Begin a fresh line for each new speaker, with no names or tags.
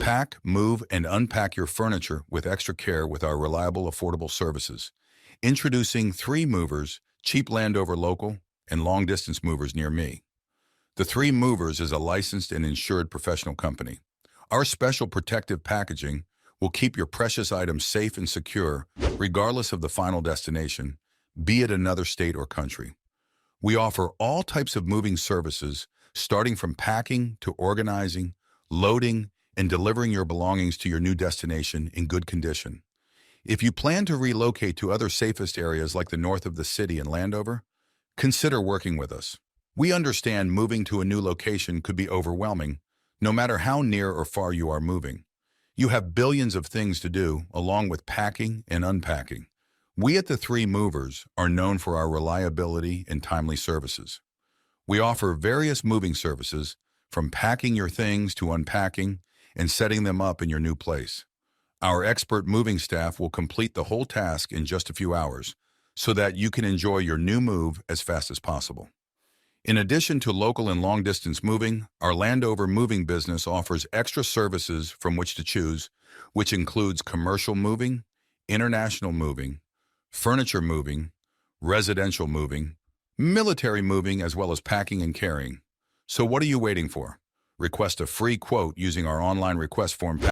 Pack, move, and unpack your furniture with extra care with our reliable, affordable services. Introducing 3 movers, cheap Landover local, and long-distance movers near me. The 3 Movers is a licensed and insured professional company. Our special protective packaging will keep your precious items safe and secure, regardless of the final destination, be it another state or country. We offer all types of moving services, starting from packing to organizing, loading, and delivering your belongings to your new destination in good condition. If you plan to relocate to other safest areas like the north of the city in Landover, consider working with us. We understand moving to a new location could be overwhelming, no matter how near or far you are moving. You have billions of things to do, along with packing and unpacking. We at the 3 Movers are known for our reliability and timely services. We offer various moving services, from packing your things to unpacking and setting them up in your new place. Our expert moving staff will complete the whole task in just a few hours, so that you can enjoy your new move as fast as possible. In addition to local and long-distance moving, our Landover moving business offers extra services from which to choose, which includes commercial moving, international moving, furniture moving, residential moving, military moving, as well as packing and carrying. So what are you waiting for? Request a free quote using our online request form.